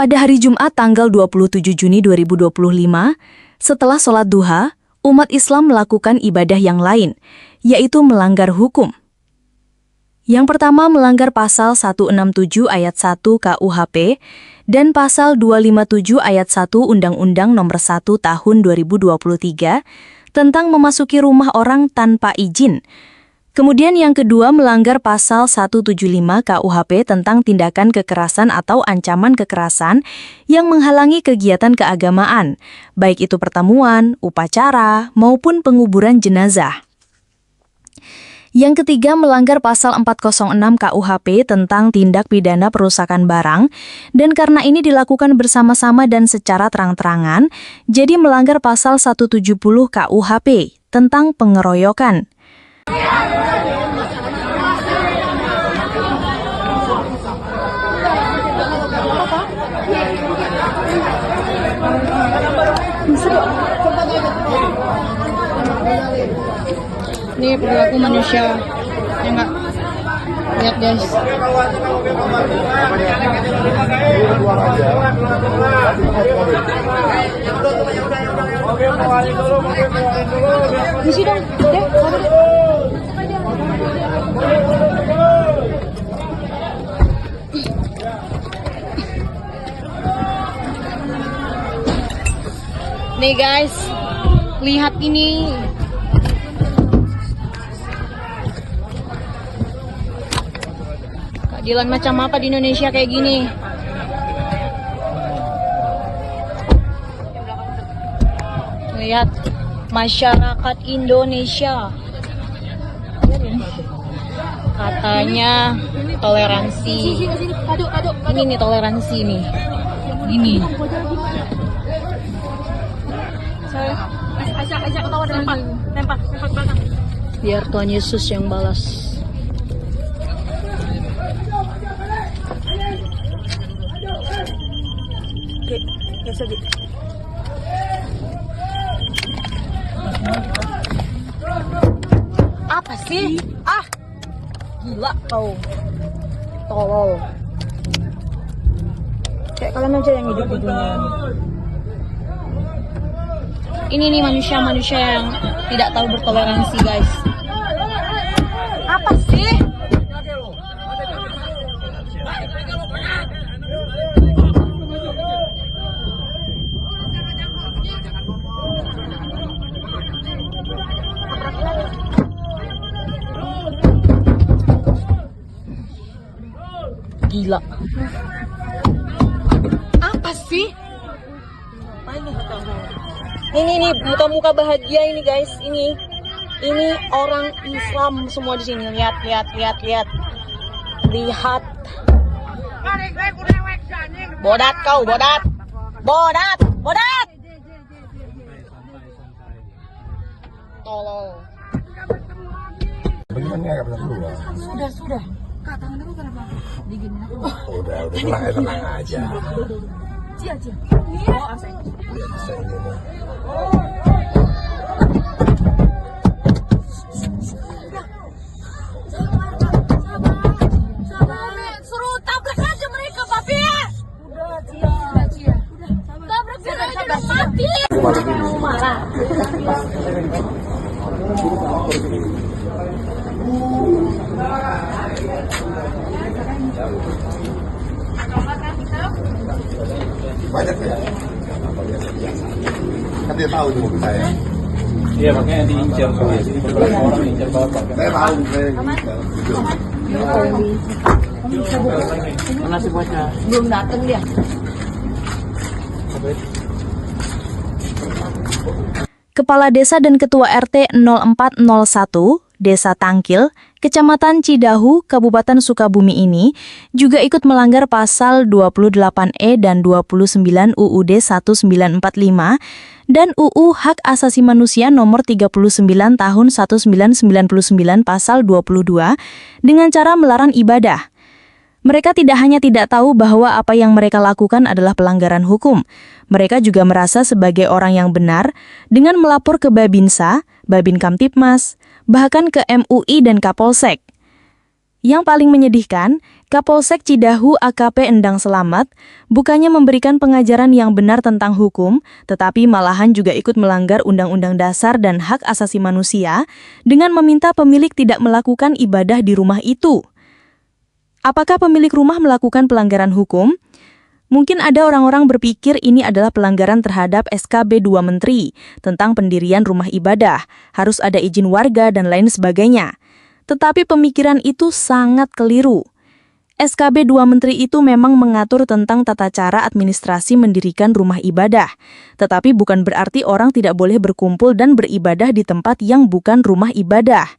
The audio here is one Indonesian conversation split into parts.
Pada hari Jumat tanggal 27 Juni 2025, setelah sholat duha, umat Islam melakukan ibadah yang lain, yaitu melanggar hukum. Yang pertama melanggar pasal 167 ayat 1 KUHP dan pasal 257 ayat 1 Undang-Undang Nomor 1 Tahun 2023 tentang memasuki rumah orang tanpa izin. Kemudian yang kedua melanggar pasal 175 KUHP tentang tindakan kekerasan atau ancaman kekerasan yang menghalangi kegiatan keagamaan, baik itu pertemuan, upacara, maupun penguburan jenazah. Yang ketiga melanggar pasal 406 KUHP tentang tindak pidana perusakan barang, dan karena ini dilakukan bersama-sama dan secara terang-terangan, jadi melanggar pasal 170 KUHP tentang pengeroyokan. Ini perilaku manusia, ya nggak? Lihat guys. Isi dong, deh. Nih guys, lihat ini. Keadilan macam apa di Indonesia kayak gini? Lihat masyarakat Indonesia. Katanya toleransi. Ini nih toleransi nih. Ini. Ajak ketawa lempar belakang. Biar Tuhan Yesus yang balas. Oke, biasa gitu. Apa sih? Ah, gila kau. Tolol. Kayak kalian aja yang hidup di dunia ini. Ini nih manusia-manusia yang tidak tahu bertoleransi, guys. Apa sih? Gila. Apa sih? Ini nih muka-muka bahagia ini guys. Ini orang Islam semua di sini. Lihat. Lihat. Bodat kau, bodat. Tolol. Bagaimana nggak pernah keluar? Sudah. Kak, tangan aku kenapa? Digini aku. Udah tenang aja. Cia. Oh, asik. Ya, bisa ini mah. Suruh tabrak aja mereka, Papi. Udah, Cia. Tabrak aja mati. Marah. Banyak ya? Kan dia tahu di mobil saya. Iya, makanya diincar tuh ya. Jadi beberapa orang incar bapak. Saya tahu, saya Mana si bocah? Belum datang dia. Kepala Desa dan Ketua RT 0401, Desa Tangkil, Kecamatan Cidahu, Kabupaten Sukabumi ini juga ikut melanggar pasal 28E dan 29 UUD 1945 dan UU Hak Asasi Manusia nomor 39 tahun 1999 pasal 22 dengan cara melarang ibadah. Mereka tidak hanya tidak tahu bahwa apa yang mereka lakukan adalah pelanggaran hukum, mereka juga merasa sebagai orang yang benar dengan melapor ke Babinsa, Babin Kamtipmas, bahkan ke MUI dan Kapolsek. Yang paling menyedihkan, Kapolsek Cidahu AKP Endang Selamat bukannya memberikan pengajaran yang benar tentang hukum, tetapi malahan juga ikut melanggar Undang-Undang Dasar dan Hak Asasi Manusia dengan meminta pemilik tidak melakukan ibadah di rumah itu. Apakah pemilik rumah melakukan pelanggaran hukum? Mungkin ada orang-orang berpikir ini adalah pelanggaran terhadap SKB 2 Menteri tentang pendirian rumah ibadah, harus ada izin warga dan lain sebagainya. Tetapi pemikiran itu sangat keliru. SKB 2 Menteri itu memang mengatur tentang tata cara administrasi mendirikan rumah ibadah, tetapi bukan berarti orang tidak boleh berkumpul dan beribadah di tempat yang bukan rumah ibadah.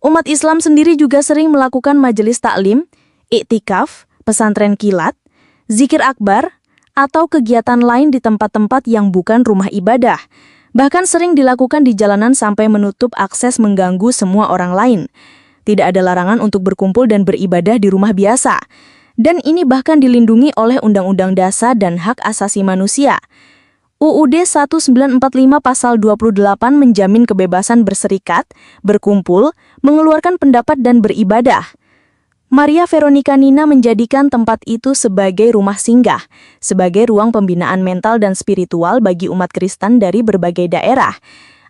Umat Islam sendiri juga sering melakukan majelis taklim, iktikaf, pesantren kilat, zikir akbar, atau kegiatan lain di tempat-tempat yang bukan rumah ibadah. Bahkan sering dilakukan di jalanan sampai menutup akses mengganggu semua orang lain. Tidak ada larangan untuk berkumpul dan beribadah di rumah biasa. Dan ini bahkan dilindungi oleh Undang-Undang Dasar dan Hak Asasi Manusia. UUD 1945 pasal 28 menjamin kebebasan berserikat, berkumpul, mengeluarkan pendapat dan beribadah. Maria Veronica Nina menjadikan tempat itu sebagai rumah singgah, sebagai ruang pembinaan mental dan spiritual bagi umat Kristen dari berbagai daerah,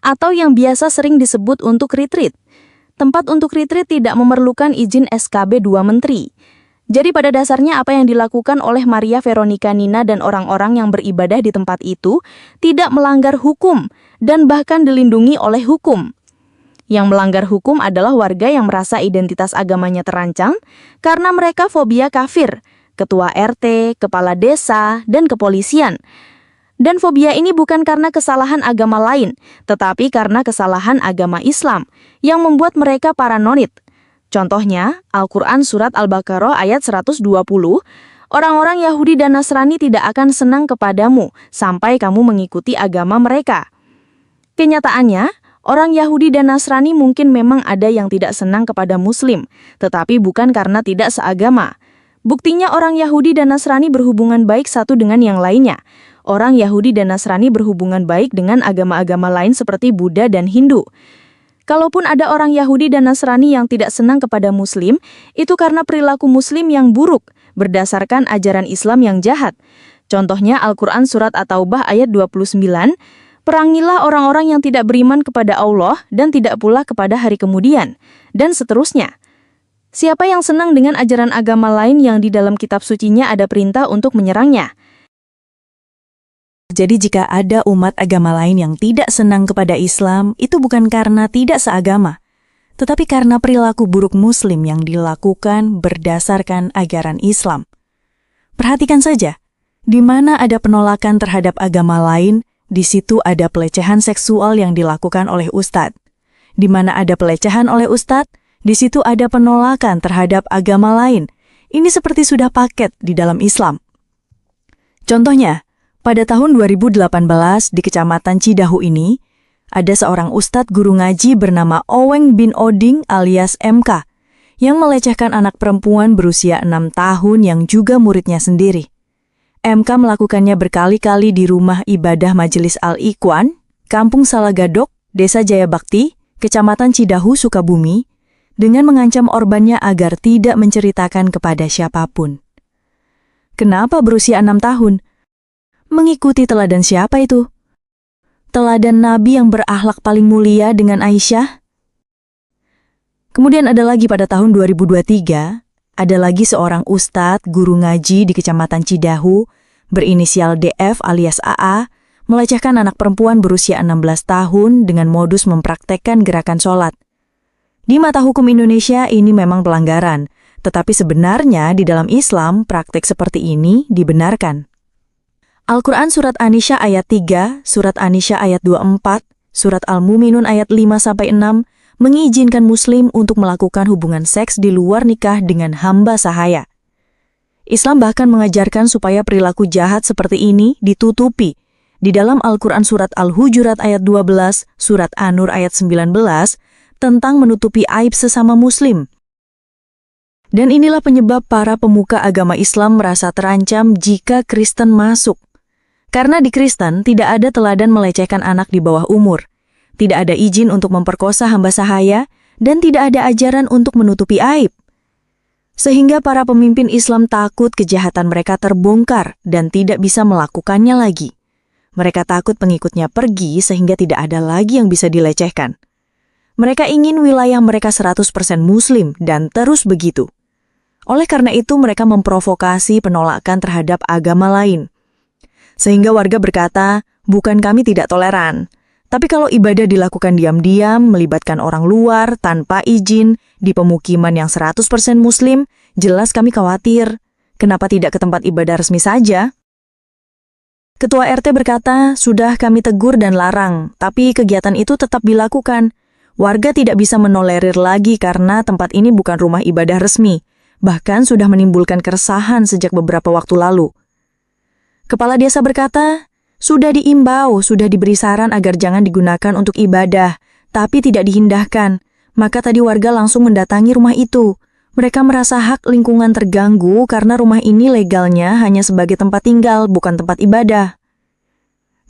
atau yang biasa sering disebut untuk retreat. Tempat untuk retreat tidak memerlukan izin SKB 2 Menteri. Jadi pada dasarnya apa yang dilakukan oleh Maria Veronica Nina dan orang-orang yang beribadah di tempat itu tidak melanggar hukum dan bahkan dilindungi oleh hukum. Yang melanggar hukum adalah warga yang merasa identitas agamanya terancam karena mereka fobia kafir, ketua RT, kepala desa, dan kepolisian. Dan fobia ini bukan karena kesalahan agama lain, tetapi karena kesalahan agama Islam yang membuat mereka paranoid. Contohnya, Al-Quran Surat Al-Baqarah ayat 120, orang-orang Yahudi dan Nasrani tidak akan senang kepadamu sampai kamu mengikuti agama mereka. Kenyataannya, orang Yahudi dan Nasrani mungkin memang ada yang tidak senang kepada Muslim, tetapi bukan karena tidak seagama. Buktinya orang Yahudi dan Nasrani berhubungan baik satu dengan yang lainnya. Orang Yahudi dan Nasrani berhubungan baik dengan agama-agama lain seperti Buddha dan Hindu. Kalaupun ada orang Yahudi dan Nasrani yang tidak senang kepada Muslim, itu karena perilaku Muslim yang buruk, berdasarkan ajaran Islam yang jahat. Contohnya Al-Quran Surat At-Taubah ayat 29, perangilah orang-orang yang tidak beriman kepada Allah dan tidak pula kepada hari kemudian, dan seterusnya. Siapa yang senang dengan ajaran agama lain yang di dalam kitab sucinya ada perintah untuk menyerangnya? Jadi jika ada umat agama lain yang tidak senang kepada Islam, itu bukan karena tidak seagama, tetapi karena perilaku buruk Muslim yang dilakukan berdasarkan ajaran Islam. Perhatikan saja, di mana ada penolakan terhadap agama lain, di situ ada pelecehan seksual yang dilakukan oleh ustadz. Di mana ada pelecehan oleh ustadz, di situ ada penolakan terhadap agama lain. Ini seperti sudah paket di dalam Islam. Contohnya, pada tahun 2018 di Kecamatan Cidahu ini, ada seorang ustadz guru ngaji bernama Oweng bin Oding alias MK, yang melecehkan anak perempuan berusia 6 tahun yang juga muridnya sendiri. MK melakukannya berkali-kali di rumah ibadah Majelis Al-Ikhwan, Kampung Salagadok, Desa Jayabakti, Kecamatan Cidahu, Sukabumi, dengan mengancam orbannya agar tidak menceritakan kepada siapapun. Kenapa berusia 6 tahun? Mengikuti teladan siapa itu? Teladan Nabi yang berakhlak paling mulia dengan Aisyah? Kemudian ada lagi pada tahun 2023, ada lagi seorang ustadz guru ngaji di Kecamatan Cidahu, berinisial DF alias AA, melecehkan anak perempuan berusia 16 tahun dengan modus mempraktekkan gerakan sholat. Di mata hukum Indonesia ini memang pelanggaran, tetapi sebenarnya di dalam Islam praktek seperti ini dibenarkan. Al-Quran Surat An-Nisa ayat 3, Surat An-Nisa ayat 24, Surat Al-Muminun ayat 5-6, mengizinkan Muslim untuk melakukan hubungan seks di luar nikah dengan hamba sahaya. Islam bahkan mengajarkan supaya perilaku jahat seperti ini ditutupi. Di dalam Al-Quran Surat Al-Hujurat ayat 12, Surat An-Nur ayat 19, tentang menutupi aib sesama Muslim. Dan inilah penyebab para pemuka agama Islam merasa terancam jika Kristen masuk. Karena di Kristen tidak ada teladan melecehkan anak di bawah umur. Tidak ada izin untuk memperkosa hamba sahaya, dan tidak ada ajaran untuk menutupi aib. Sehingga para pemimpin Islam takut kejahatan mereka terbongkar dan tidak bisa melakukannya lagi. Mereka takut pengikutnya pergi sehingga tidak ada lagi yang bisa dilecehkan. Mereka ingin wilayah mereka 100% Muslim dan terus begitu. Oleh karena itu mereka memprovokasi penolakan terhadap agama lain. Sehingga warga berkata, bukan kami tidak toleran. Tapi kalau ibadah dilakukan diam-diam, melibatkan orang luar, tanpa izin, di pemukiman yang 100% Muslim, jelas kami khawatir. Kenapa tidak ke tempat ibadah resmi saja? Ketua RT berkata, sudah kami tegur dan larang, tapi kegiatan itu tetap dilakukan. Warga tidak bisa menolerir lagi karena tempat ini bukan rumah ibadah resmi, bahkan sudah menimbulkan keresahan sejak beberapa waktu lalu. Kepala desa berkata, sudah diimbau, sudah diberi saran agar jangan digunakan untuk ibadah, tapi tidak diindahkan. Maka tadi warga langsung mendatangi rumah itu. Mereka merasa hak lingkungan terganggu karena rumah ini legalnya hanya sebagai tempat tinggal, bukan tempat ibadah.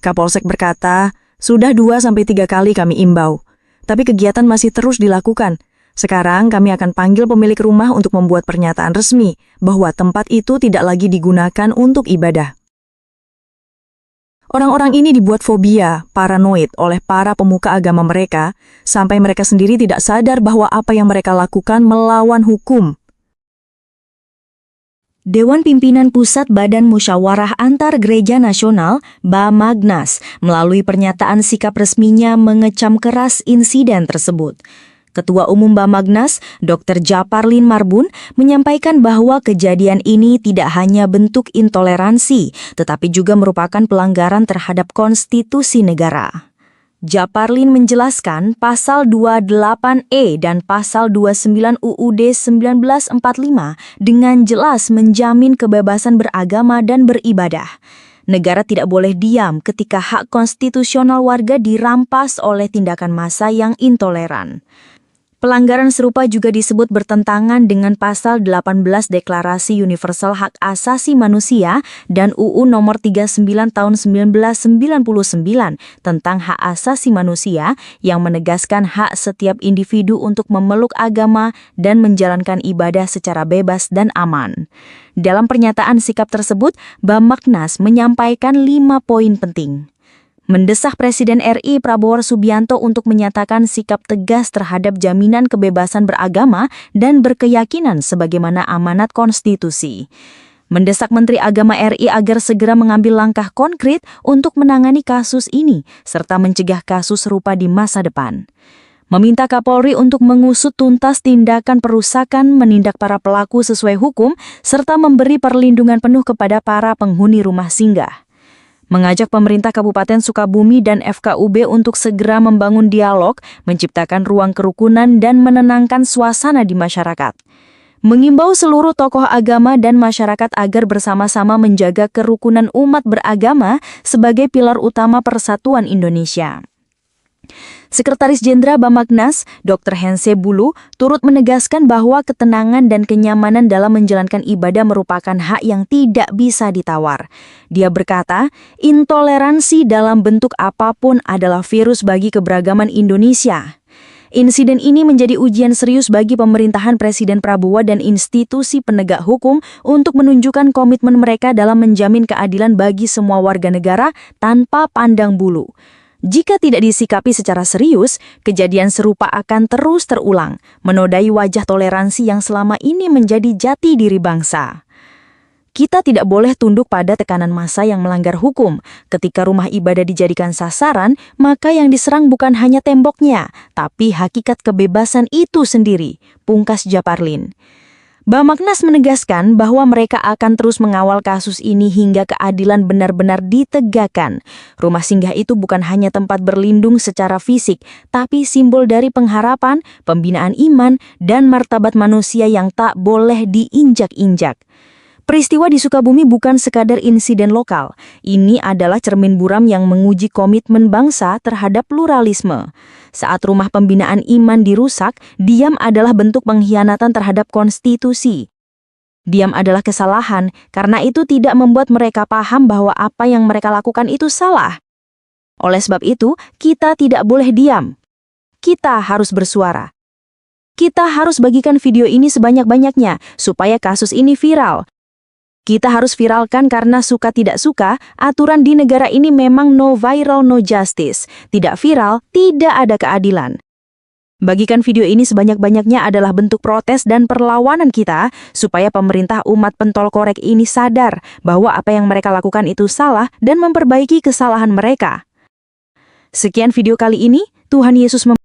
Kapolsek berkata, sudah 2-3 kali kami imbau, tapi kegiatan masih terus dilakukan. Sekarang kami akan panggil pemilik rumah untuk membuat pernyataan resmi bahwa tempat itu tidak lagi digunakan untuk ibadah. Orang-orang ini dibuat fobia, paranoid oleh para pemuka agama mereka, sampai mereka sendiri tidak sadar bahwa apa yang mereka lakukan melawan hukum. Dewan Pimpinan Pusat Badan Musyawarah Antar Gereja Nasional, Bamagnas, melalui pernyataan sikap resminya mengecam keras insiden tersebut. Ketua Umum Bamagnas, Dr. Japarlin Marbun, menyampaikan bahwa kejadian ini tidak hanya bentuk intoleransi, tetapi juga merupakan pelanggaran terhadap konstitusi negara. Japarlin menjelaskan Pasal 28E dan Pasal 29 UUD 1945 dengan jelas menjamin kebebasan beragama dan beribadah. Negara tidak boleh diam ketika hak konstitusional warga dirampas oleh tindakan massa yang intoleran. Pelanggaran serupa juga disebut bertentangan dengan Pasal 18 Deklarasi Universal Hak Asasi Manusia dan UU Nomor 39 Tahun 1999 tentang hak asasi manusia yang menegaskan hak setiap individu untuk memeluk agama dan menjalankan ibadah secara bebas dan aman. Dalam pernyataan sikap tersebut, Bamagnas menyampaikan 5 poin penting. Mendesak Presiden RI Prabowo Subianto untuk menyatakan sikap tegas terhadap jaminan kebebasan beragama dan berkeyakinan sebagaimana amanat konstitusi. Mendesak Menteri Agama RI agar segera mengambil langkah konkret untuk menangani kasus ini, serta mencegah kasus serupa di masa depan. Meminta Kapolri untuk mengusut tuntas tindakan perusakan, menindak para pelaku sesuai hukum, serta memberi perlindungan penuh kepada para penghuni rumah singgah. Mengajak pemerintah Kabupaten Sukabumi dan FKUB untuk segera membangun dialog, menciptakan ruang kerukunan dan menenangkan suasana di masyarakat. Mengimbau seluruh tokoh agama dan masyarakat agar bersama-sama menjaga kerukunan umat beragama sebagai pilar utama persatuan Indonesia. Sekretaris Jenderal Bamagnas, Dr. Hense Bulu, turut menegaskan bahwa ketenangan dan kenyamanan dalam menjalankan ibadah merupakan hak yang tidak bisa ditawar. Dia berkata, intoleransi dalam bentuk apapun adalah virus bagi keberagaman Indonesia. Insiden ini menjadi ujian serius bagi pemerintahan Presiden Prabowo dan institusi penegak hukum untuk menunjukkan komitmen mereka dalam menjamin keadilan bagi semua warga negara tanpa pandang bulu. Jika tidak disikapi secara serius, kejadian serupa akan terus terulang, menodai wajah toleransi yang selama ini menjadi jati diri bangsa. Kita tidak boleh tunduk pada tekanan massa yang melanggar hukum. Ketika rumah ibadah dijadikan sasaran, maka yang diserang bukan hanya temboknya, tapi hakikat kebebasan itu sendiri, pungkas Japarlin. Bamagnas menegaskan bahwa mereka akan terus mengawal kasus ini hingga keadilan benar-benar ditegakkan. Rumah singgah itu bukan hanya tempat berlindung secara fisik, tapi simbol dari pengharapan, pembinaan iman, dan martabat manusia yang tak boleh diinjak-injak. Peristiwa di Sukabumi bukan sekadar insiden lokal. Ini adalah cermin buram yang menguji komitmen bangsa terhadap pluralisme. Saat rumah pembinaan iman dirusak, diam adalah bentuk pengkhianatan terhadap konstitusi. Diam adalah kesalahan, karena itu tidak membuat mereka paham bahwa apa yang mereka lakukan itu salah. Oleh sebab itu, kita tidak boleh diam. Kita harus bersuara. Kita harus bagikan video ini sebanyak-banyaknya supaya kasus ini viral. Kita harus viralkan karena suka tidak suka, aturan di negara ini memang no viral, no justice. Tidak viral, tidak ada keadilan. Bagikan video ini sebanyak-banyaknya adalah bentuk protes dan perlawanan kita supaya pemerintah umat pentol korek ini sadar bahwa apa yang mereka lakukan itu salah dan memperbaiki kesalahan mereka. Sekian video kali ini, Tuhan Yesus